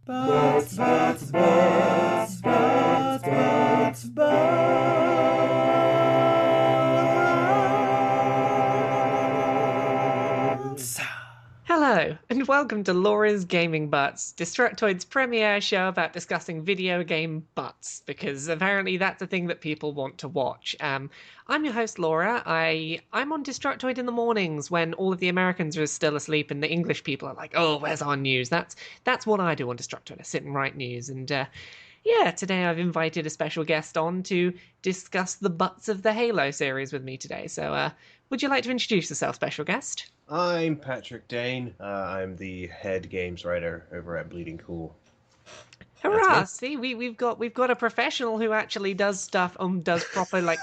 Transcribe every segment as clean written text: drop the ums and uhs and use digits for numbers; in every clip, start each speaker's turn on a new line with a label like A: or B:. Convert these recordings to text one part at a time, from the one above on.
A: Butts, butts, butts, butts, butts, butts.
B: Hello, and welcome to Laura's Gaming Butts, Destructoid's premiere show about discussing video game butts, because apparently that's a thing that people want to watch. I'm your host, Laura. I'm on Destructoid in the mornings when all of the Americans are still asleep and the English people are like, oh, where's our news? That's what I do on Destructoid. I sit and write news, and yeah, today I've invited a special guest on to discuss the butts of the Halo series with me today. So, would you like to introduce yourself, special guest?
C: I'm Patrick Dane. I'm the head games writer over at Bleeding Cool. That's
B: Hurrah!
C: me.
B: See, we've got a professional who actually does stuff, does proper like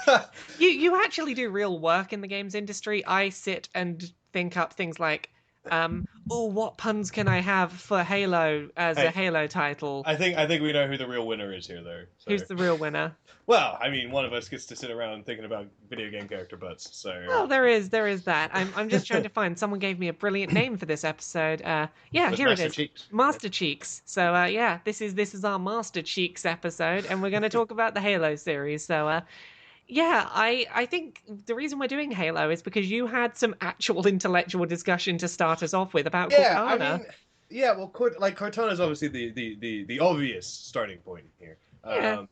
B: you actually do real work in the games industry. I sit and think up things like, oh, what puns can I have for Halo as a
C: Hey,
B: Halo title?
C: I think we know who the real winner is here, though.
B: Who's
C: So,
B: the real winner?
C: well, I mean, one of us gets to sit around thinking about video game character butts. So,
B: Well, there is that. I'm just trying to find. Someone gave me a brilliant name for this episode. Yeah,
C: was
B: here it
C: Master
B: is,
C: Cheeks.
B: Master Cheeks. So yeah, this is our Master Cheeks episode, and we're going to talk about the Halo series. So yeah, I think the reason we're doing Halo is because you had some actual intellectual discussion to start us off with about
C: Yeah, I
B: Cortana.
C: mean, yeah. Well, Cortana is obviously the obvious starting point here.
B: Yeah,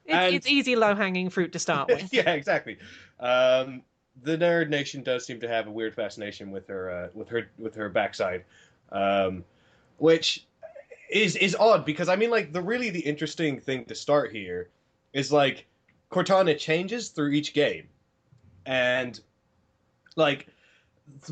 C: And
B: it's easy low hanging fruit to start with.
C: yeah, exactly. Um, the Nerd Nation does seem to have a weird fascination with her backside, um, which is odd because I mean, like the interesting thing to start here is like Cortana changes through each game, and like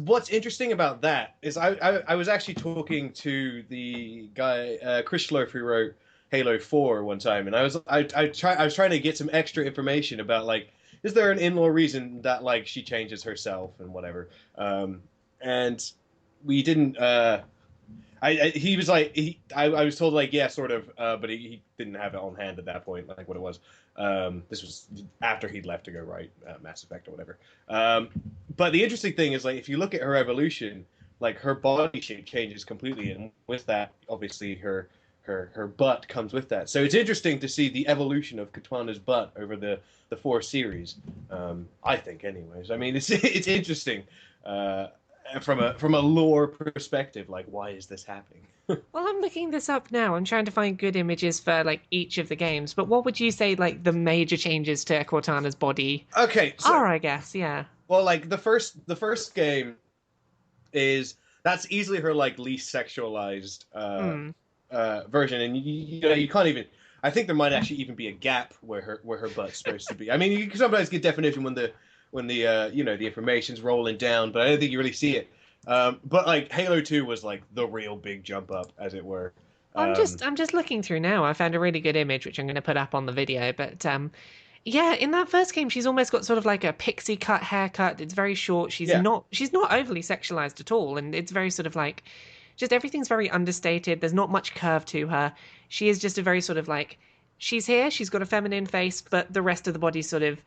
C: what's interesting about that is I was actually talking to the guy Chris Schlerf who wrote Halo 4 one time, and I was trying to get some extra information about like is there an in-law reason that like she changes herself and whatever, and we didn't. He was like I was told like yeah sort of but he didn't have it on hand at that point like what it was. This was after he'd left to go write Mass Effect or whatever. But the interesting thing is like if you look at her evolution, like her body shape changes completely, and with that obviously her butt comes with that. So it's interesting to see the evolution of Katana's butt over the four series. I think anyways. I mean it's interesting. From a lore perspective, like why is this happening?
B: Well, I'm looking this up now. I'm trying to find good images for like each of the games. But what would you say like the major changes to Cortana's body
C: Okay, so
B: are? I guess, yeah.
C: well, like the first game is that's easily her like least sexualized
B: Hmm.
C: version, and you know you can't even. I think there might actually even be a gap where her butt's supposed to be. I mean, you can sometimes get definition when the you know the information's rolling down, but I don't think you really see it. But like Halo 2 was like the real big jump up, as it were. Um,
B: I'm just looking through now. I found a really good image which I'm going to put up on the video. But yeah, in that first game, she's almost got sort of like a pixie cut haircut. It's very short.
C: yeah,
B: She's not overly sexualized at all, and it's very sort of like just everything's very understated. There's not much curve to her. She is just a very sort of like she's here. She's got a feminine face, but the rest of the body's sort of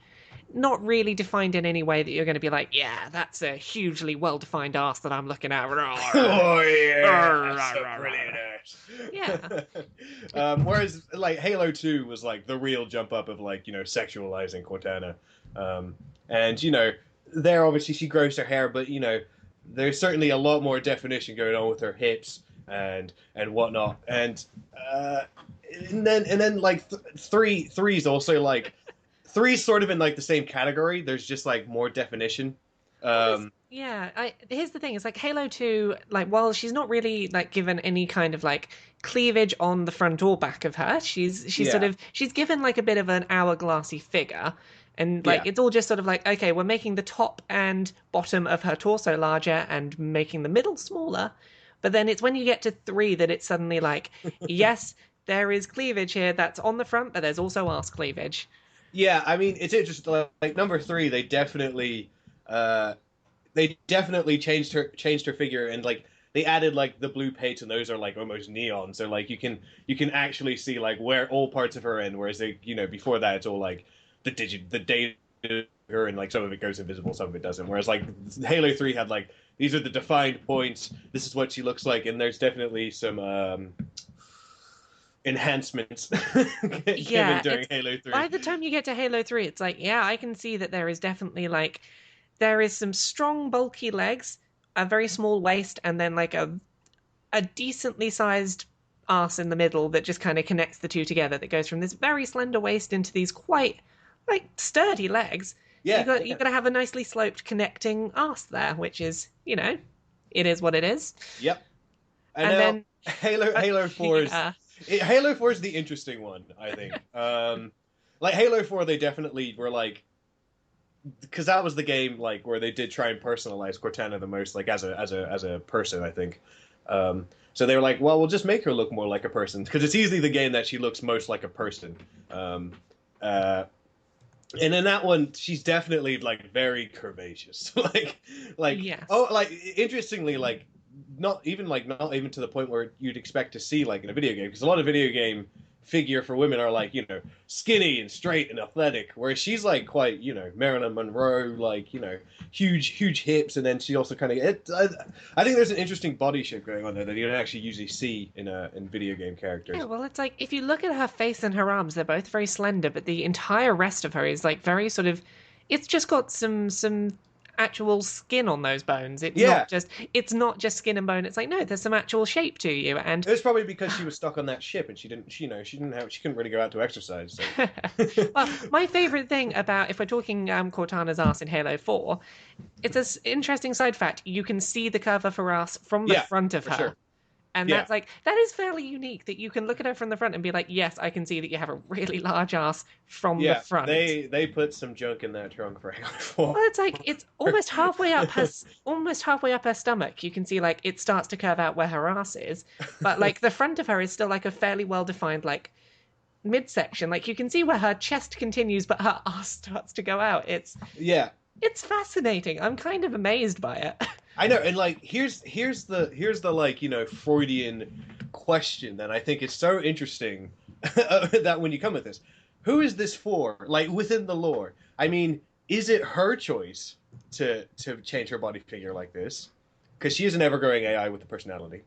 B: not really defined in any way that you're going to be like, yeah, that's a hugely well-defined ass that I'm looking at.
C: oh yeah, that's so brilliant.
B: Yeah.
C: Whereas like Halo 2 was like the real jump up of like, you know, sexualizing Cortana. And you know, there obviously she grows her hair, but you know, there's certainly a lot more definition going on with her hips and whatnot. And then like three's also like three's sort of in like the same category. There's just like more definition.
B: Yeah, here's the thing. It's like Halo 2, like while she's not really like given any kind of like cleavage on the front or back of her, she's sort
C: Yeah,
B: of she's given like a bit of an hourglassy figure. And like
C: yeah.
B: it's all just sort of like, okay, we're making the top and bottom of her torso larger and making the middle smaller. But then it's when you get to 3 that it's suddenly like, yes, there is cleavage here that's on the front, but there's also arse cleavage.
C: Yeah, I mean, it's interesting. Like number three, uh, they definitely changed her figure, and like they added like the blue paints, and those are like almost neon. So like you can actually see like where all parts of her end. Whereas they, you know, before that it's all like the data her, and like some of it goes invisible, some of it doesn't. Whereas like Halo 3 had like these are the defined points. This is what she looks like, and there's definitely some enhancements
B: Yeah,
C: given during Halo
B: by
C: 3.
B: the time you get to Halo 3, it's like, yeah, I can see that there is definitely like there is some strong bulky legs, a very small waist, and then like a decently sized arse in the middle that just kind of connects the two together, that goes from this very slender waist into these quite like sturdy legs. So
C: Yeah,
B: you got to have a nicely sloped connecting arse there, which is, it is what it is.
C: yep. And
B: And
C: now
B: then
C: Halo 4 is
B: yeah.
C: Halo 4 is the interesting one, I think. Like Halo 4, they definitely were like, because that was the game like where they did try and personalize Cortana the most, like as a person, I think. So they were like, well, we'll just make her look more like a person because it's easily the game that she looks most like a person. Uh, and in that one, she's definitely like very curvaceous,
B: Yes.
C: oh, like interestingly, like not even to the point where you'd expect to see like in a video game, because a lot of video game figure for women are like skinny and straight and athletic, whereas she's like quite Marilyn Monroe, like huge hips, and then she also kind of I think there's an interesting body shape going on there that you don't actually usually see in video game characters.
B: Yeah, well, it's like if you look at her face and her arms, they're both very slender, but the entire rest of her is like very sort of. It's just got some actual skin on those bones.
C: Yeah.
B: It's not just skin and bone. It's like no, there's some actual shape to you. And
C: It was probably because she was stuck on that ship and she couldn't really go out to exercise. So.
B: well, my favorite thing about if we're talking Cortana's ass in Halo 4, it's an interesting side fact. You can see the curve of her ass from the front of
C: for
B: her.
C: sure.
B: And
C: Yeah.
B: that's like, that is fairly unique that you can look at her from the front and be like, yes, I can see that you have a really large ass from the front.
C: They put some junk in that trunk for Halo 4.
B: Well, it's like, it's almost halfway up her stomach. You can see like it starts to curve out where her ass is. But like the front of her is still like a fairly well-defined like midsection. Like you can see where her chest continues, but her ass starts to go out. It's fascinating. I'm kind of amazed by it.
C: I know, and like here's the like Freudian question that I think is so interesting that when you come with this, who is this for? Like within the lore, I mean, is it her choice to change her body figure like this because she is an ever-growing AI with a personality,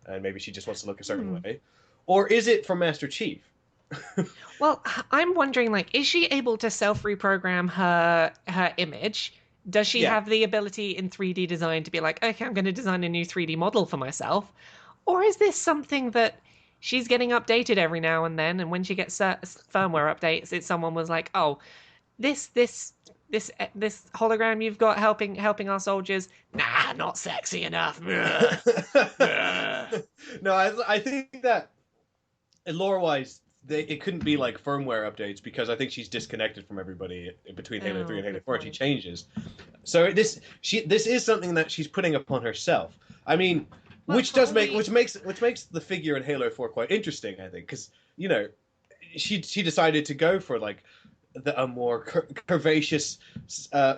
C: and maybe she just wants to look a certain way, or is it from Master Chief?
B: Well, I'm wondering, like, is she able to self-reprogram her image? Does she have the ability in 3D design to be like, okay, I'm going to design a new 3D model for myself? Or is this something that she's getting updated every now and then, and when she gets firmware updates, someone was like, oh, this hologram you've got helping our soldiers, nah, not sexy enough.
C: No, I think that lore-wise, it couldn't be like firmware updates because I think she's disconnected from everybody between Halo 3 and Halo 4. She changes, so this is something that she's putting upon herself. I mean, which makes the figure in Halo 4 quite interesting, I think, because she decided to go for like a more curvaceous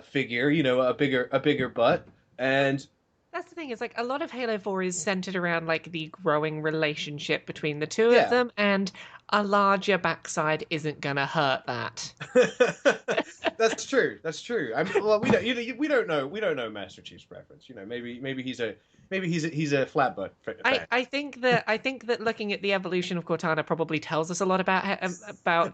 C: figure, a bigger butt, and
B: that's the thing. It's like a lot of Halo 4 is centered around like the growing relationship between the two of them, and a larger backside isn't gonna hurt that.
C: That's true. I mean, well, we don't know Master Chief's preference. Maybe he's a flat butt fan.
B: I think that looking at the evolution of Cortana probably tells us a lot about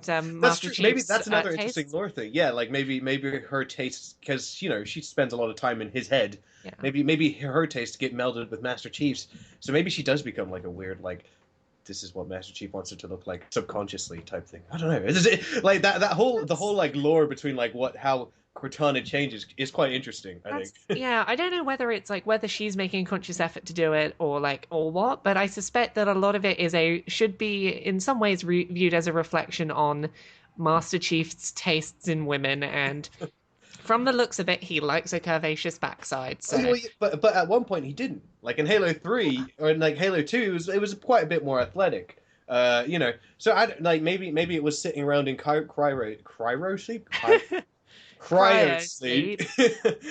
B: Master Chief's
C: maybe that's another
B: taste.
C: interesting lore thing. Yeah, like maybe her tastes, because she spends a lot of time in his head.
B: Yeah.
C: Maybe her tastes get melded with Master Chief's, so maybe she does become like a weird like, this is what Master Chief wants her to look like subconsciously type thing. I don't know. Like the whole like lore between like how Cortana changes is quite interesting, I think.
B: Yeah, I don't know whether she's making a conscious effort to do it or what, but I suspect that a lot of it should be in some ways viewed as a reflection on Master Chief's tastes in women, and from the looks of it, he likes a curvaceous backside. So.
C: Well, but at one point he didn't. Like in Halo 3 or in like Halo 2, it was quite a bit more athletic. So I like maybe it was sitting around in cryo sleep. Cryo sleep.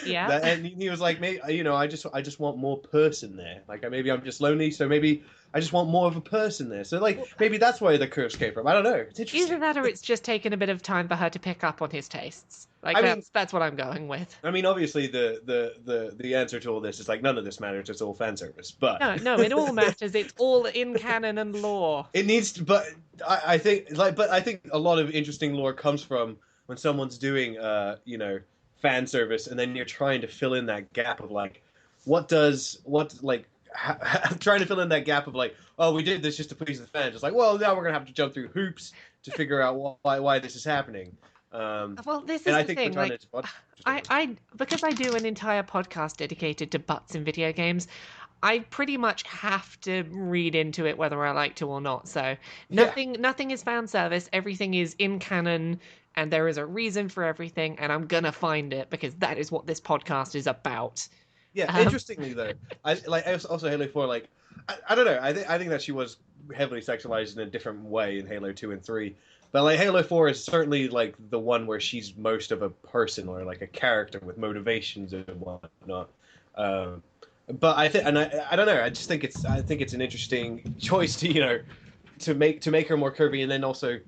B: Yeah.
C: And he was like, I just want more person there. Like maybe I'm just lonely, so maybe I just want more of a person there. So like maybe that's why the curves came from. I don't know. It's interesting.
B: Either that or it's just taken a bit of time for her to pick up on his tastes. Like
C: I mean,
B: that's what I'm going with.
C: I mean, obviously the answer to all this is like none of this matters. It's all fan service. But
B: No, it all matters. It's all in canon and lore.
C: it needs to. But I think I think a lot of interesting lore comes from when someone's doing fan service, and then you're trying to fill in that gap of like trying to fill in that gap of like, oh, we did this just to please the fans. It's like, well, now we're gonna have to jump through hoops to figure out why this is happening.
B: Well, this is
C: and I
B: the
C: think
B: thing.
C: Cortana
B: Like,
C: is
B: I because I do an entire podcast dedicated to butts in video games. I pretty much have to read into it whether I like to or not. So nothing is fan service. Everything is in canon, and there is a reason for everything, and I'm gonna find it because that is what this podcast is about.
C: Yeah, interestingly though, I also Halo 4. Like, I don't know. I think that she was heavily sexualized in a different way in Halo 2 and 3. But like Halo 4 is certainly like the one where she's most of a person or like a character with motivations and whatnot. But I think, and I don't know. I think it's an interesting choice to make her more curvy, and then also,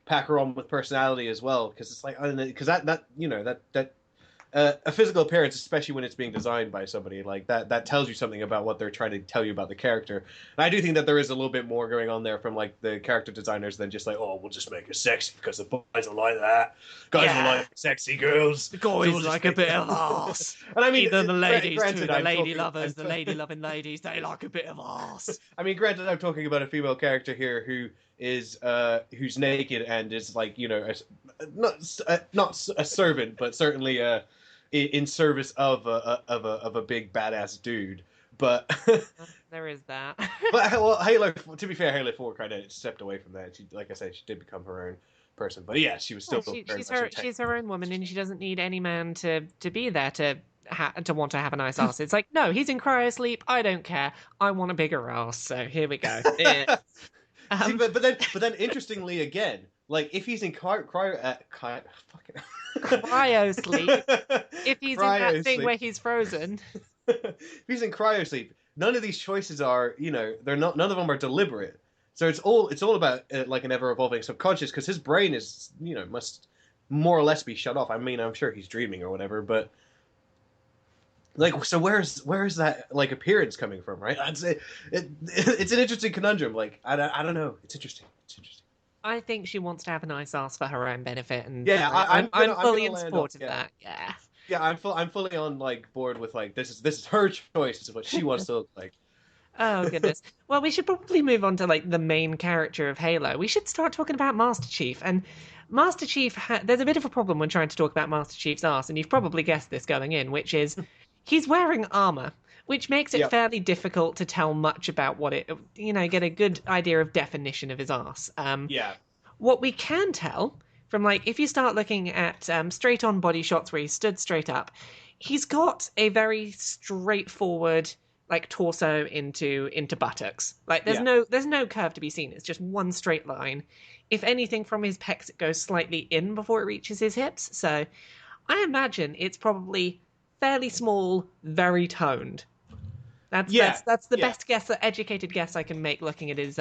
C: pack her on with personality as well, because it's like because that a physical appearance, especially when it's being designed by somebody like that tells you something about what they're trying to tell you about the character. And I do think that there is a little bit more going on there from like the character designers than just like, oh, we'll just make her sexy because the boys are like that. Guys are like sexy girls.
B: The guys like a bit of arse.
C: And I mean,
B: either the ladies
C: granted,
B: too, the
C: I'm
B: lady
C: talking-
B: lovers, the lady loving ladies, they like a bit of arse.
C: I mean, granted, I'm talking about a female character here who is who's naked and is like not a servant, but certainly in service of a big badass dude. But
B: There is that.
C: but well, Halo. To be fair, Halo 4 kind of stepped away from that. She, like I said, she did become her own person. But yeah, she was still very much
B: she's her own woman, and she doesn't need any man to be there to want to have a nice ass. It's like, no, he's in cryo sleep. I don't care. I want a bigger ass. So here we go. Yeah.
C: See, but then interestingly again, like if he's in cryo
B: sleep. If he's in that thing where he's frozen.
C: If he's in cryo sleep, none of these choices are, they're not. None of them are deliberate. So it's all about like an ever evolving subconscious, because his brain is, must more or less be shut off. I mean, I'm sure he's dreaming or whatever, but like, so where's that like appearance coming from, right? It's an interesting conundrum. Like, I don't know. It's interesting.
B: I think she wants to have a nice ass for her own benefit, and
C: yeah,
B: I'm fully in support of that. Yeah.
C: Yeah, I'm fully on like board with like this is her choice. This is what she wants to look like.
B: Oh goodness. Well, we should probably move on to like the main character of Halo. We should start talking about Master Chief. And Master Chief, there's a bit of a problem when trying to talk about Master Chief's arse, and you've probably guessed this going in, which is he's wearing armor, which makes it fairly difficult to tell much about what it, get a good idea of definition of his arse. What we can tell from like, if you start looking at straight on body shots where he's stood straight up, he's got a very straightforward like torso into buttocks. Like there's no curve to be seen. It's just one straight line. If anything, from his pecs it goes slightly in before it reaches his hips. So I imagine it's probably fairly small, very toned. That's the best guess, the educated guess I can make looking at his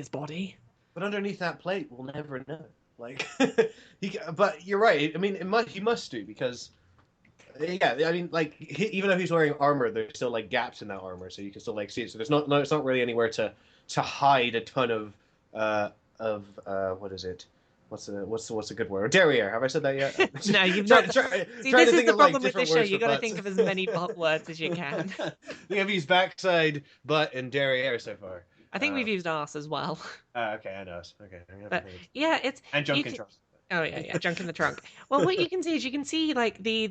B: body.
C: But underneath that plate, we'll never know. Like, but you're right. I mean, he must do, because, I mean, like, even though he's wearing armor, there's still like gaps in that armor, so you can still like see it. So it's not really anywhere to hide a ton of what is it? What's a good word? Derriere. Have I said that yet?
B: No, you've not. See, this is the problem with this show. You got to
C: butts.
B: think of as many words as you can.
C: I think I've used backside, butt, and derriere so far.
B: I think we've used arse as well.
C: Okay, I know. Okay.
B: But yeah, it's
C: and junk in trunk.
B: Oh yeah, junk in the trunk. Well, what you can see is like the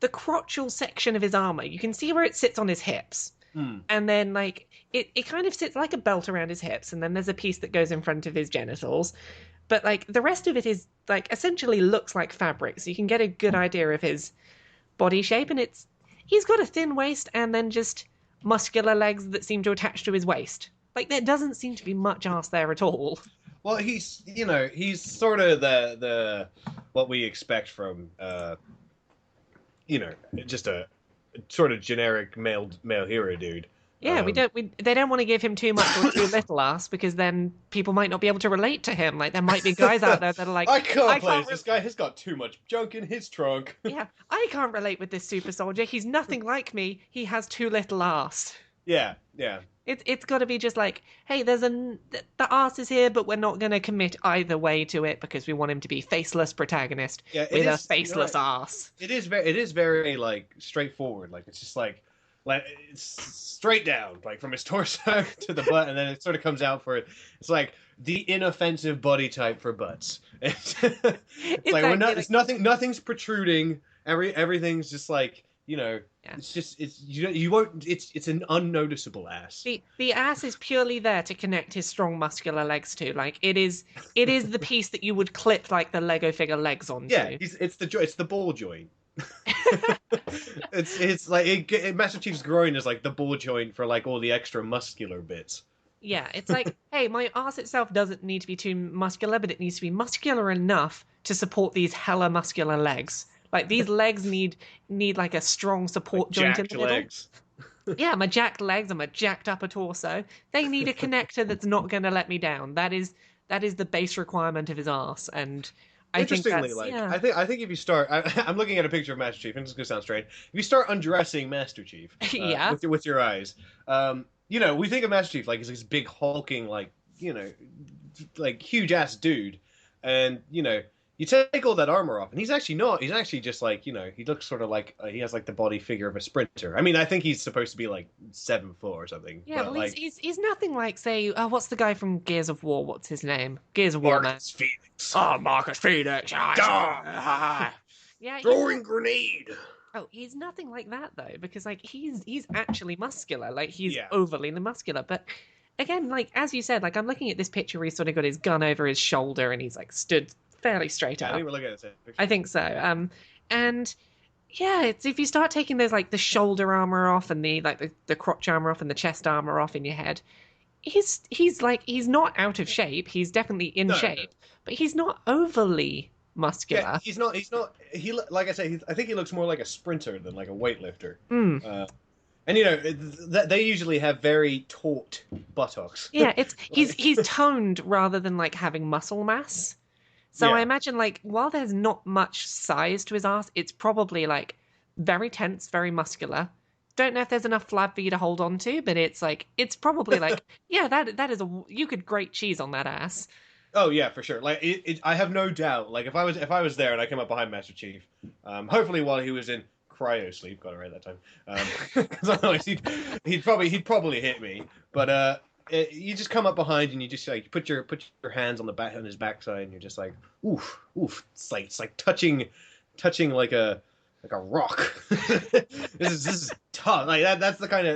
B: crotchal section of his armor. You can see where it sits on his hips. And then like it kind of sits like a belt around his hips, and then there's a piece that goes in front of his genitals. But like the rest of it is like essentially looks like fabric, so you can get a good idea of his body shape. And he's got a thin waist and then just muscular legs that seem to attach to his waist. Like there doesn't seem to be much ass there at all.
C: Well, he's sort of the what we expect from just a sort of generic male hero dude.
B: Yeah, they don't want to give him too much or too little ass because then people might not be able to relate to him. Like there might be guys out there that are like,
C: I can't play this guy. He's got too much junk in his trunk.
B: Yeah, I can't relate with this super soldier. He's nothing like me. He has too little ass.
C: Yeah.
B: It's got to be just like, hey, the ass is here, but we're not going to commit either way to it because we want him to be faceless protagonist with a faceless ass.
C: It is very like straightforward. Like it's just like it's straight down, like from his torso to the butt, and then it sort of comes out for it. It's like the inoffensive body type for butts. It's like nothing's protruding. Everything's just like, you know, it's just it's an unnoticeable ass.
B: The ass is purely there to connect his strong muscular legs to. Like it is the piece that you would clip like the Lego figure legs onto.
C: Yeah, it's the ball joint. it's like Master Chief's groin is like the ball joint for like all the extra muscular bits.
B: Yeah, it's like, hey, my ass itself doesn't need to be too muscular, but it needs to be muscular enough to support these hella muscular legs. Like these legs need like a strong support joint in the middle. Legs. Yeah, my jacked legs and my jacked upper torso. They need a connector that's not going to let me down. That is the base requirement of his ass. And I think that's,
C: I think if you start, I'm looking at a picture of Master Chief, and this is gonna sound strange. If you start undressing Master Chief, with your eyes, you know, we think of Master Chief like he's this big hulking, like, you know, like huge ass dude, and you know, you take all that armor off, and he's actually not. He's actually just like, you know, he looks sort of like he has like the body figure of a sprinter. I mean, I think he's supposed to be like 7 foot or something.
B: Yeah,
C: but
B: well,
C: like,
B: he's nothing like, say, what's the guy from Gears of War? What's his name? Gears of War,
C: Marcus Phoenix.
B: Oh, Marcus Phoenix. Yeah,
C: throwing grenade.
B: Oh, he's nothing like that though, because like he's actually muscular. Like he's overly muscular, but. Again, like, as you said, like, I'm looking at this picture where he's sort of got his gun over his shoulder and he's, like, stood fairly straight up.
C: I think we're looking at this picture.
B: I think so. And, yeah, it's if you start taking those, like, the shoulder armor off and the crotch armor off and the chest armor off in your head, he's not out of shape. He's definitely in shape. But he's not overly muscular.
C: Yeah, he's not, like I say, I think he looks more like a sprinter than, like, a weightlifter. And you know, they usually have very taut buttocks.
B: Yeah, he's toned rather than like having muscle mass. So I imagine like while there's not much size to his ass, it's probably like very tense, very muscular. Don't know if there's enough flab for you to hold on to, but it's probably like that is you could grate cheese on that ass.
C: Oh yeah, for sure. Like I have no doubt. Like if I was there and I came up behind Master Chief, hopefully while he was in cryo sleep, got it right that time. Because otherwise he'd probably hit me. But you just come up behind and you just like put your hands on the back on his backside and you're just like oof. It's like touching like a rock. This is tough. Like that's the kind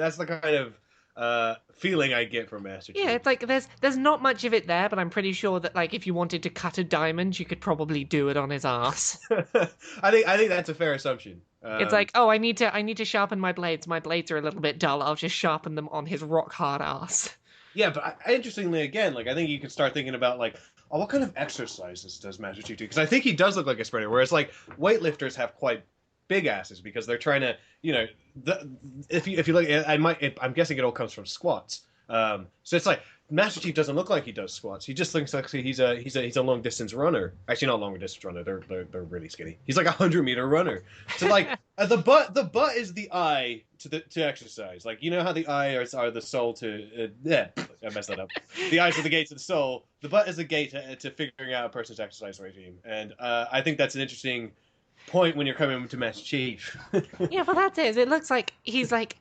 C: of feeling I get from Master Chief.
B: Yeah, it's like there's not much of it there, but I'm pretty sure that like if you wanted to cut a diamond, you could probably do it on his ass.
C: I think that's a fair assumption.
B: It's like, oh, I need to sharpen my blades. My blades are a little bit dull. I'll just sharpen them on his rock hard ass.
C: Yeah, but interestingly, again, like I think you could start thinking about like, oh, what kind of exercises does Master Chief do? Because I think he does look like a sprinter. Whereas like weightlifters have quite big asses because they're trying to, you know, if you look, I'm guessing it all comes from squats. So it's like Master Chief doesn't look like he does squats. He just looks like he's a long distance runner. Actually, not long distance runner. They're really skinny. He's like a 100-meter runner. So like the butt is the eye to exercise. Like you know how the eyes are the soul to I messed that up. The eyes are the gates of the soul. The butt is the gate to figuring out a person's exercise regime. And I think that's an interesting point when you're coming to Master Chief.
B: Yeah, well that's it. It looks like he's like.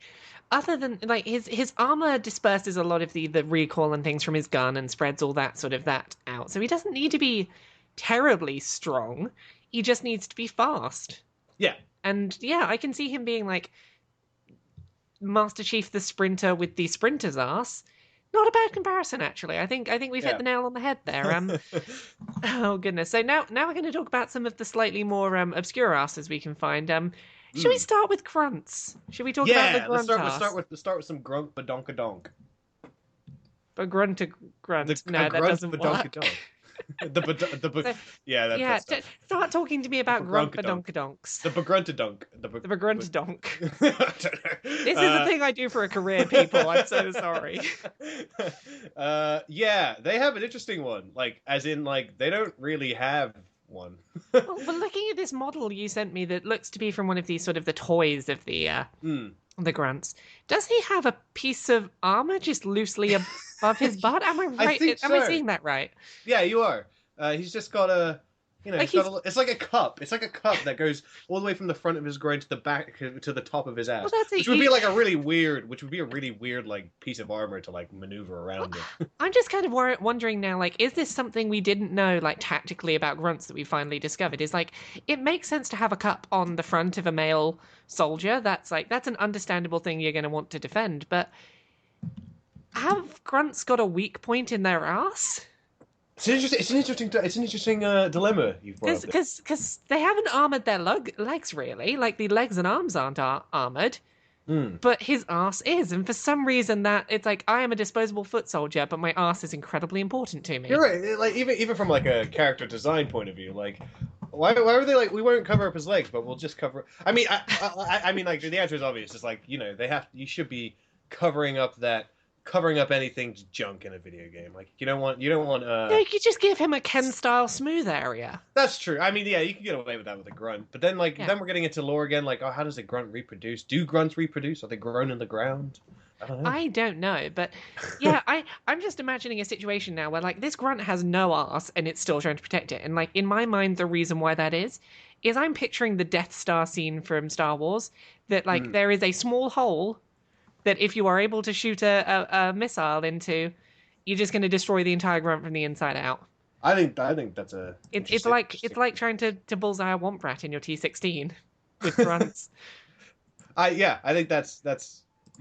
B: Other than like his armor disperses a lot of the recoil and things from his gun and spreads all that sort of that out. So he doesn't need to be terribly strong. He just needs to be fast.
C: Yeah.
B: And yeah, I can see him being like Master Chief the sprinter with the sprinter's ass. Not a bad comparison, actually. I think we've hit the nail on the head there. Oh goodness. So now we're going to talk about some of the slightly more obscure asses we can find. Should we start with grunts? Should we talk about the grunt ass?
C: Let's start with some grunt badonkadonk.
B: But grunt to grunt. No, that doesn't work. So,
C: Yeah, that stuff.
B: start talking to me about grunt
C: Bagrunkadunk.
B: badonkadonks.
C: The Bagruntadunk.
B: The bagruntadonk.
C: I don't know.
B: This is the thing I do for a career, people. I'm so sorry.
C: Yeah, they have an interesting one. Like, as in, like, they don't really have one.
B: Well, but looking at this model you sent me that looks to be from one of these sort of the toys of the grunts, does he have a piece of armor just loosely above his butt? Am I right?
C: I think
B: Am I
C: so.
B: seeing that right?
C: Yeah, you are. He's just got a,
B: Like
C: it's like a cup. It's like a cup that goes all the way from the front of his groin to the back to the top of his ass.
B: Well, that's it.
C: Which would be like a really weird, like piece of armor to like maneuver around it.
B: I'm just kind of wondering now, like, is this something we didn't know, like, tactically about grunts that we finally discovered? Is like, it makes sense to have a cup on the front of a male soldier. That's an understandable thing you're going to want to defend. But have grunts got a weak point in their ass?
C: It's an interesting dilemma you've brought up.
B: Because they haven't armored their legs really. Like the legs and arms aren't armored. But his ass is, and for some reason that it's like I am a disposable foot soldier, but my ass is incredibly important to me.
C: You're right. Like even from like a character design point of view, like why were they like we won't cover up his legs, but we'll just cover. I mean, I mean, like the answer is obvious. It's like you should be covering up anything's junk in a video game. Like you don't want.
B: Yeah, you could just give him a Ken style smooth area.
C: That's true. I mean, yeah, you can get away with that with a grunt. But then then we're getting into lore again. Like, oh, how does a grunt reproduce? Do grunts reproduce? Are they grown in the ground?
B: I don't know, but yeah, I'm just imagining a situation now where like this grunt has no ass and it's still trying to protect it. And like in my mind, the reason why that is I'm picturing the Death Star scene from Star Wars. That like there is a small hole that if you are able to shoot a missile into, you're just going to destroy the entire grunt from the inside out.
C: I think that's a.
B: It's like trying to bullseye a Womp Rat in your T16 with grunts.
C: I think that's.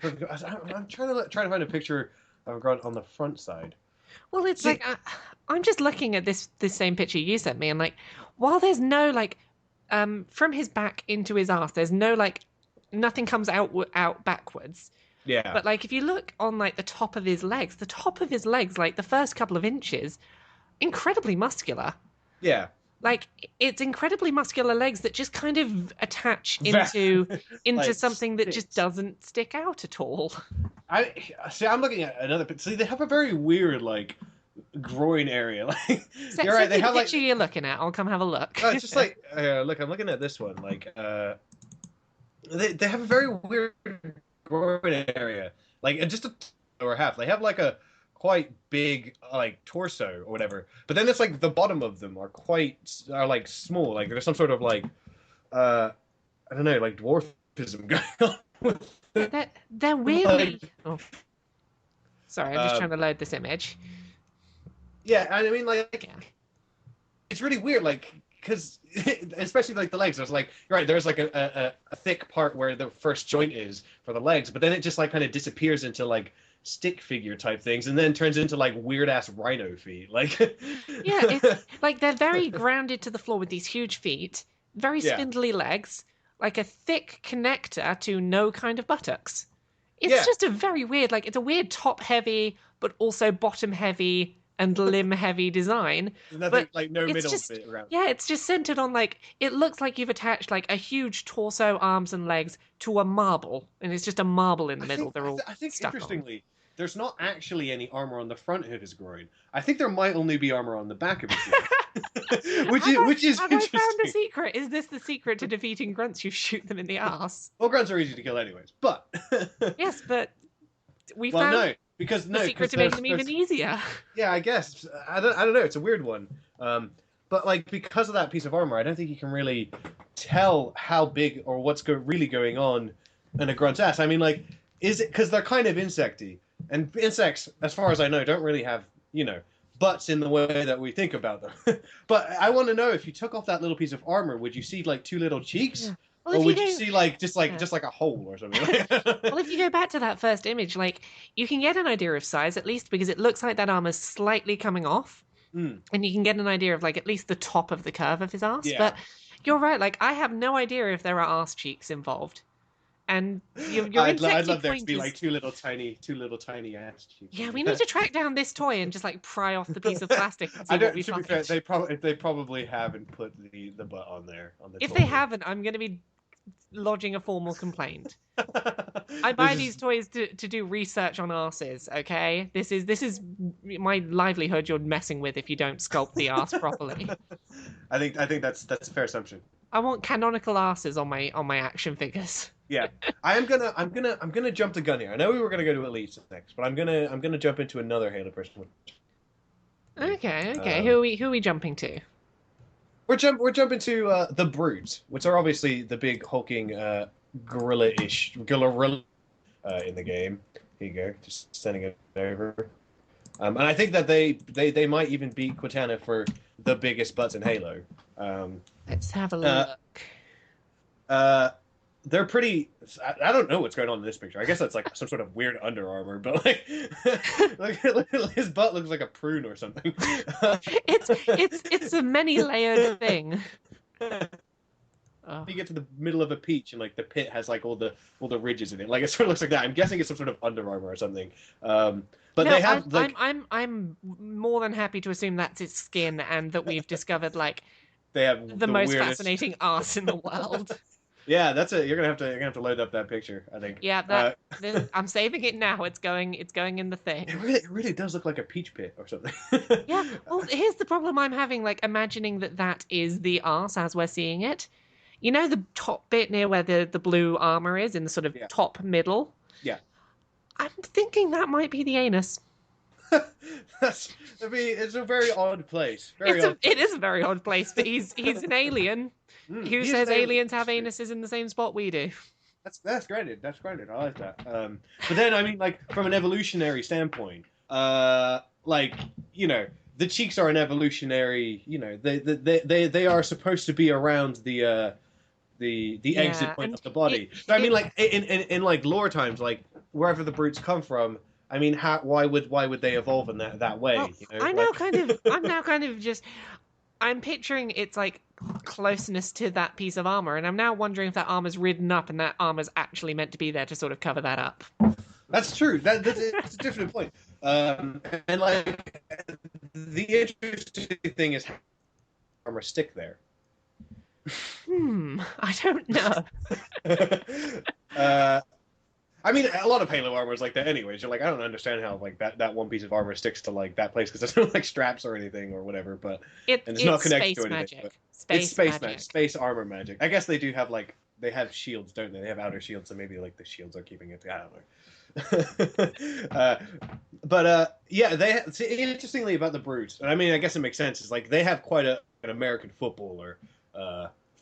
C: I'm trying to find a picture of a grunt on the front side.
B: Well, it's like I'm just looking at this same picture you sent me, and like while there's no like from his back into his ass, there's no like nothing comes out backwards.
C: Yeah.
B: But like if you look on like the top of his legs, like the first couple of inches, incredibly muscular.
C: Yeah.
B: Like it's incredibly muscular legs that just kind of attach into
C: like
B: something that just doesn't stick out at all.
C: I'm looking at another picture. See, they have a very weird like groin area. Like you're right. They have
B: picture you're looking at. I'll come have a look.
C: It's just like look. I'm looking at this one. Like they have a very weird groin area. Like just a or half. They have like a quite big like torso or whatever, but then it's like the bottom of them are like small, like there's some sort of like I don't know, like dwarfism going on with
B: they're weirdly sorry, I'm just trying to load this image.
C: Yeah, I mean like it's really weird, like because especially like the legs, there's like you're right, there's like a thick part where the first joint is for the legs, but then it just like kind of disappears into like stick figure type things and then turns into like weird ass rhino feet. Like
B: yeah, it's like they're very grounded to the floor with these huge feet, very spindly legs, like a thick connector to no kind of buttocks. It's just a very weird, like it's a weird top heavy but also bottom heavy and limb heavy design.
C: Nothing,
B: but
C: like no middle bit around.
B: Yeah, it's just centered on like it looks like you've attached like a huge torso, arms and legs to a marble, and it's just a marble in the middle. They're all
C: I think
B: stuck
C: interestingly
B: on.
C: There's not actually any armor on the front of his groin. I think there might only be armor on the back of his groin. which is
B: have
C: interesting.
B: I found a secret? Is this the secret to defeating grunts? You shoot them in the ass.
C: Well, grunts are easy to kill anyways, but
B: yes, but we found
C: the
B: secret to make them even easier.
C: Yeah, I guess I don't know. It's a weird one. But like because of that piece of armor, I don't think you can really tell how big or what's really going on in a grunt's ass. I mean, like, is it because they're kind of insecty? And insects, as far as I know, don't really have, butts in the way that we think about them. But I want to know, if you took off that little piece of armor, would you see like two little cheeks?
B: Yeah. Well,
C: or would you see like just like a hole or something?
B: Well, if you go back to that first image, like you can get an idea of size at least because it looks like that armor's slightly coming off, and you can get an idea of like at least the top of the curve of his ass.
C: Yeah.
B: But you're right, like I have no idea if there are arse cheeks involved. And your
C: I'd
B: insecty
C: love there to
B: point
C: be
B: is...
C: like two little tiny ass cheeks.
B: Yeah, we need to track down this toy and just like pry off the piece of plastic and see
C: I
B: what
C: don't.
B: we
C: To be
B: find.
C: fair, they probably haven't put the butt on there on the
B: If
C: toy.
B: they haven't, I'm going to be lodging a formal complaint. I buy these toys to do research on arses, okay? This is my livelihood you're messing with if you don't sculpt the arse properly.
C: I think that's a fair assumption.
B: I want canonical arses on my action figures.
C: Yeah, I'm gonna jump the gun here. I know we were gonna go to Elite next, but I'm gonna jump into another Halo person.
B: Okay. Who are we jumping to?
C: We're jumping to the Brutes, which are obviously the big hulking gorilla-ish gorilla in the game. Here you go, just sending it over. And I think that they might even beat Cortana for the biggest butts in Halo.
B: Let's have a look.
C: They're pretty. I don't know what's going on in this picture. I guess that's like some sort of weird Under Armour, but like his butt looks like a prune or something.
B: It's a many-layered thing.
C: You get to the middle of a peach and like the pit has like all the ridges in it. Like it sort of looks like that. I'm guessing it's some sort of Under Armour or something. But
B: no,
C: they have
B: I'm more than happy to assume that's its skin and that we've discovered like
C: they have
B: the most
C: weirdest...
B: fascinating arse in the world.
C: Yeah, that's it. You're gonna have to load up that picture, I think.
B: Yeah, I'm saving it now. It's going in the thing.
C: It really does look like a peach pit or something.
B: Yeah. Well, here's the problem I'm having. Like imagining that is the arse as we're seeing it. You know the top bit near where the blue armor is in the sort of top middle.
C: Yeah.
B: I'm thinking that might be the anus.
C: It's a very odd place.
B: It is a very odd place, but he's an alien. Who says aliens have anuses in the same spot we do?
C: That's granted. I like that. But then I mean, like from an evolutionary standpoint, like you know, the cheeks are an evolutionary. You know, they are supposed to be around the exit point of the body. So I mean, like in like lore times, like wherever the brutes come from. I mean, why would they evolve in that way?
B: Well,
C: you know?
B: I'm now kind of just. I'm picturing its like closeness to that piece of armor, and I'm now wondering if that armor's ridden up and that armor's actually meant to be there to sort of cover that up.
C: That's true. That's a different point. And like the interesting thing is how armor stick there.
B: I don't know.
C: I mean, a lot of Halo armor is like that anyways. You're like, I don't understand how like that one piece of armor sticks to like that place because there's no like straps or anything or whatever. But it's not connected to anything. It's space armor magic. I guess they do have like they have shields, don't they? They have outer shields, so maybe like the shields are keeping it. I don't know. Yeah, interestingly about the Brutes, and I mean, I guess it makes sense. Is like they have quite an American footballer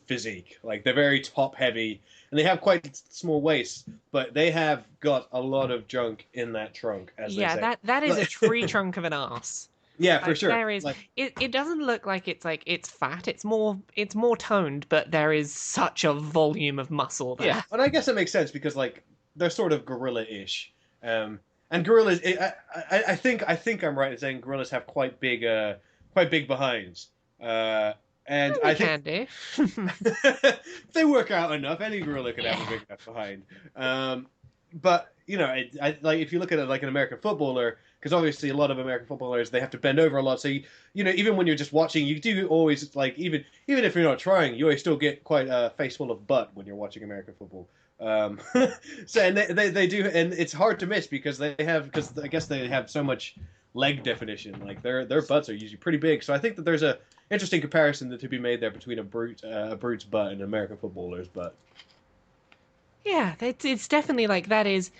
C: physique. Like they're very top heavy. And they have quite small waists, but they have got a lot of junk in that trunk, as they say.
B: that is a tree trunk of an arse.
C: Yeah, for sure.
B: There is.
C: Like,
B: it doesn't look like it's fat. It's more toned, but there is such a volume of muscle there.
C: Yeah, and I guess it makes sense because like they're sort of gorilla-ish, and gorillas. I think I'm right in saying gorillas have quite big behinds. And I think
B: do.
C: if they work out enough, any gorilla could have a big enough behind. But you know, like if you look at it like an American footballer, because obviously a lot of American footballers they have to bend over a lot. So you know, even when you're just watching, you do always like even if you're not trying, you always still get quite a face full of butt when you're watching American football. So and they do, and it's hard to miss because I guess they have so much leg definition. Like their butts are usually pretty big. So I think that there's a interesting comparison to be made there between a brute's butt and an American footballer's butt.
B: Yeah, it's definitely like that is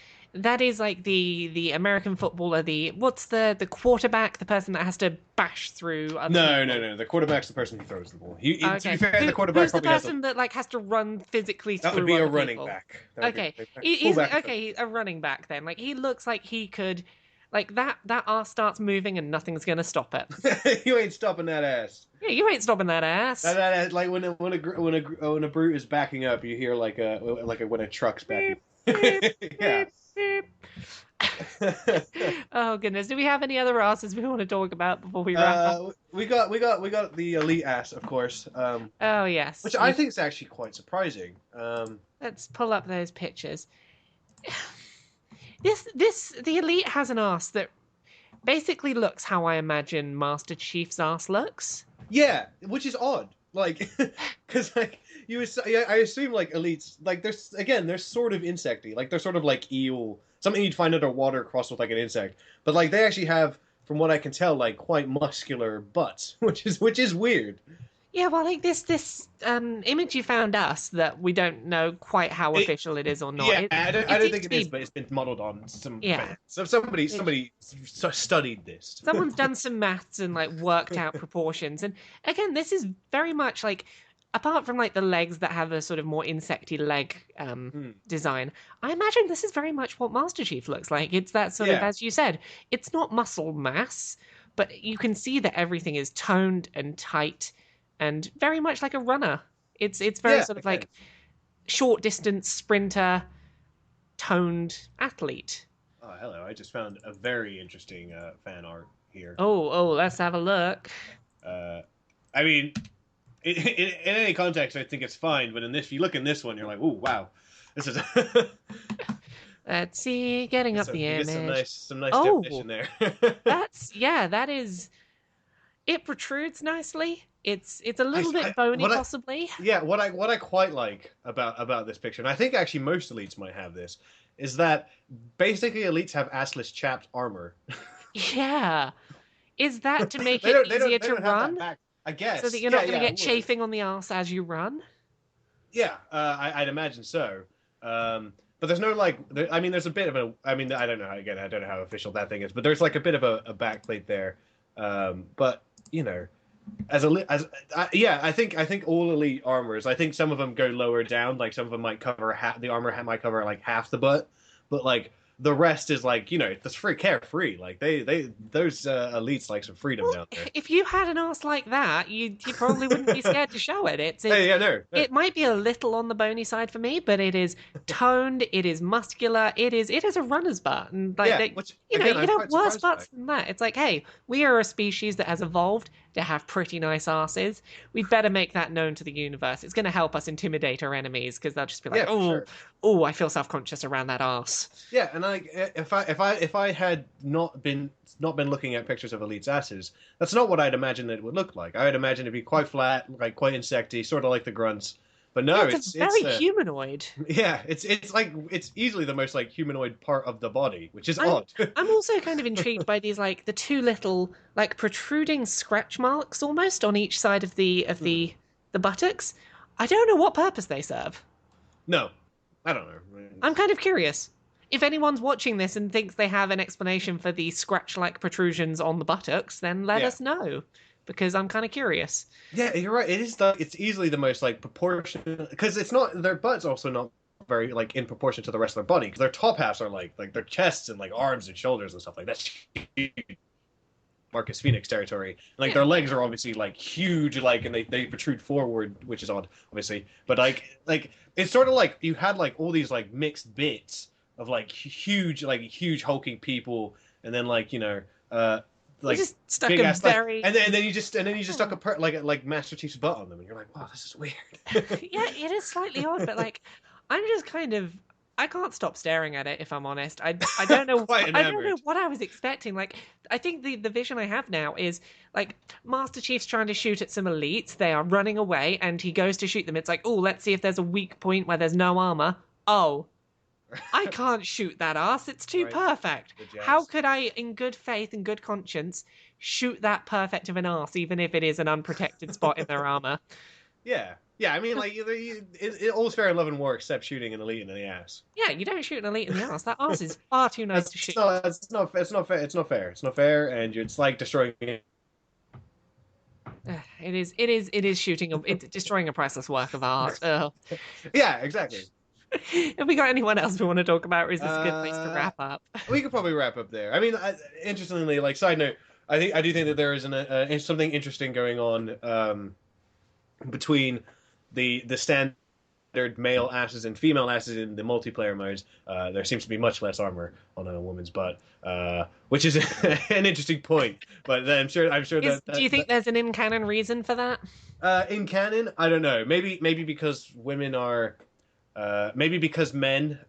B: like the American footballer, what's the quarterback, the person that has to bash through other people?
C: No. The quarterback's the person who throws the ball.
B: Okay.
C: To be fair, the quarterback
B: who's the person that like has to run physically through
C: that would be a
B: other
C: running
B: people?
C: back.
B: Okay, he's a running back then. Like he looks like he could. Like that arse starts moving and nothing's gonna stop it.
C: You ain't stopping that ass.
B: Yeah, you ain't stopping that ass.
C: That ass, like when a brute is backing up, you hear like when a truck's backing. Yeah.
B: Oh goodness, do we have any other asses we want to talk about before we wrap up?
C: We got the elite ass, of course.
B: Oh yes,
C: which I think is actually quite surprising.
B: Let's pull up those pictures. The Elite has an arse that basically looks how I imagine Master Chief's arse looks.
C: Yeah, which is odd. Like, because like I assume like elites like they're sort of insecty. Like they're sort of like eel, something you'd find underwater crossed with like an insect. But like they actually have, from what I can tell, like quite muscular butts, which is weird.
B: Yeah, well, like this image you found us that we don't know quite how official it is or not.
C: Yeah, I don't
B: seems
C: think
B: to
C: it is,
B: be-
C: but it's been modeled on some
B: Yeah.
C: fans. So somebody studied this.
B: Someone's done some maths and like worked out proportions. And again, this is very much like, apart from like the legs that have a sort of more insecty leg design, I imagine this is very much what Master Chief looks like. It's that sort of,
C: Yeah.
B: as you said, it's not muscle mass, but you can see that everything is toned and tight and very much like a runner. It's very
C: Yeah,
B: sort of
C: okay.
B: like short distance sprinter, toned athlete.
C: Oh, hello! I just found a very interesting fan art here.
B: Oh, let's have a look.
C: I mean, in any context, I think it's fine. But in this, if you look in this one, you're like, "Ooh, wow, this is."
B: Let's see, getting up the
C: you
B: image.
C: get some nice
B: Oh.
C: definition there.
B: That is. It protrudes nicely. It's a little bit bony, possibly.
C: Yeah, what I quite like about this picture, and I think actually most elites might have this, is that basically elites have assless chapped armor.
B: Yeah. Is that to make
C: They
B: it
C: don't- they don't-
B: easier
C: they
B: to
C: don't have that
B: run?
C: back, I guess.
B: So that you're not going to
C: it
B: get
C: would.
B: chafing on the arse as you run?
C: Yeah, I'd imagine so. But there's no like, there's a bit of a, I don't know how, again, I don't know how official that thing is, but there's like a bit of a backplate there. But you know, I think all elite armors, I think some of them go lower down, like some of them might cover the armor might cover like half the butt, but like the rest is like, you know, it's carefree. Like those elites like some freedom down there.
B: If you had an arse like that, you probably wouldn't be scared to show it.
C: No.
B: It might be a little on the bony side for me, but it is toned, it is muscular, it is a runner's butt. And like
C: which,
B: you
C: again, I'm
B: can have
C: quite
B: worse
C: surprised by.
B: butts than that. It's like, hey, we are a species that has evolved to have pretty nice arses. We'd better make that known to the universe. It's going to help us intimidate our enemies because they'll just be like, oh, I feel self-conscious around that arse.
C: Yeah, and like if I had not been looking at pictures of elites' asses, that's not what I'd imagine it would look like. I would imagine it'd be quite flat, like quite insecty, sort of like the grunts. But no,
B: it's very humanoid.
C: Yeah, it's like it's easily the most like humanoid part of the body, which is odd.
B: I'm also kind of intrigued by these like the two little like protruding scratch marks almost on each side of the buttocks. I don't know what purpose they serve.
C: No, I don't know.
B: I'm kind of curious. If anyone's watching this and thinks they have an explanation for the scratch-like protrusions on the buttocks, then let us know, because I'm kind of curious.
C: Yeah, you're right. It's easily the most like proportionate, because it's not, their butt's also not very like in proportion to the rest of their body, because their top halves are like their chests and like arms and shoulders and stuff like that. Marcus Phoenix territory. Like their legs are obviously like huge, like, and they protrude forward, which is odd, obviously. But like it's sort of like you had like all these like mixed bits of like huge hulking people, and then like, you know, like
B: you just stuck
C: big
B: a
C: ass,
B: very
C: and then you just stuck a like Master Chief's butt on them, and you're like, wow, this is weird.
B: Yeah, it is slightly odd, but like I'm just kind of, I can't stop staring at it, if I'm honest. I don't know
C: Quite
B: I don't know
C: enamored.
B: what I was expecting. Like, I think the vision I have now is like Master Chief's trying to shoot at some elites. They are running away, and he goes to shoot them. It's like, oh, let's see if there's a weak point where there's no armor. Oh, I can't shoot that ass. It's too
C: Right.
B: perfect.
C: Good job.
B: How could I, in good faith and good conscience, shoot that perfect of an ass, even if it is an unprotected spot in their armor?
C: Yeah. I mean, like all's fair in love and war, except shooting an elite in the ass.
B: Yeah, you don't shoot an elite in the ass. That ass is far too nice to shoot.
C: It's not fair. It's not fair, and it's like destroying.
B: It is shooting it's destroying a priceless work of art. Ugh.
C: Yeah, exactly.
B: Have we got anyone else we want to talk about, or is this a good place to wrap up?
C: We could probably wrap up there. I mean, interestingly, like side note, I do think that there is something interesting going on between the standard male asses and female asses in the multiplayer modes. There seems to be much less armor on a woman's butt, which is an interesting point. But I'm sure
B: Do you think there's an in-canon reason for that?
C: In canon, I don't know. Maybe because women are Maybe because men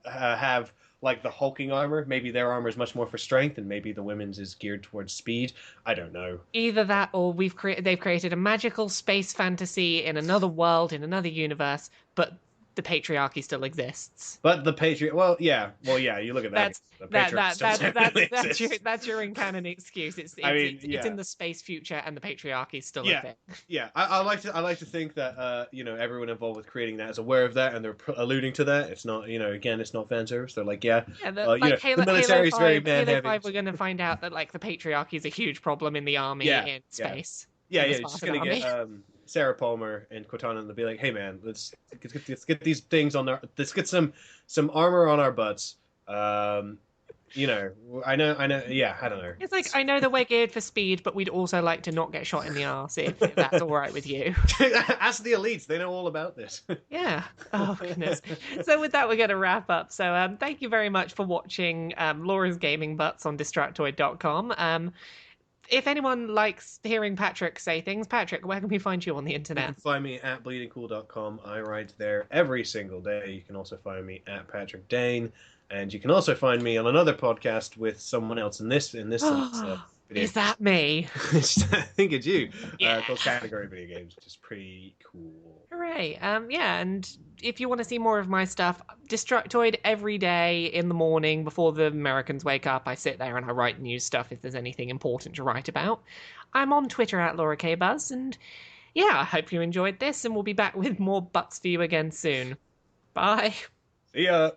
C: have like the hulking armor. Maybe their armor is much more for strength, and maybe the women's is geared towards speed. I don't know.
B: Either that, or they've created a magical space fantasy in another world, in another universe, but the patriarchy still exists.
C: But the patriot, well, yeah. You look at that. The patriarchy still technically exists.
B: That's your in-canon excuse. It's in the space future, and the patriarchy is still a thing.
C: Yeah. I like to think that everyone involved with creating that is aware of that, and they're alluding to that. It's not again, it's not fan service. They're like,
B: the
C: military is very man
B: Halo
C: heavy.
B: 5, we're going to find out that like the patriarchy is a huge problem in the army in space.
C: Yeah, you're just gonna get Sarah Palmer and Cortana, and they'll be like, "Hey, man, let's get these things on there. Let's get some armor on our butts." I know. Yeah, I don't know.
B: It's like, I know that we're geared for speed, but we'd also like to not get shot in the arse if that's all right with you.
C: Ask the elites; they know all about this.
B: Yeah. Oh goodness. So with that, we're going to wrap up. So thank you very much for watching Laura's Gaming Butts on Destructoid.com. If anyone likes hearing Patrick say things, Patrick, where can we find you on the internet?
C: You can find me at bleedingcool.com. I write there every single day. You can also find me at Patrick Dane, and you can also find me on another podcast with someone else in this video.
B: Is that me?
C: I think it's you. Called Category Video Games, which is pretty cool.
B: Hooray. And if you want to see more of my stuff, Destructoid every day in the morning before the Americans wake up. I sit there and I write news stuff if there's anything important to write about. I'm on Twitter at Laura K. Buzz, and yeah, I hope you enjoyed this, and we'll be back with more butts for you again soon. Bye.
C: See ya.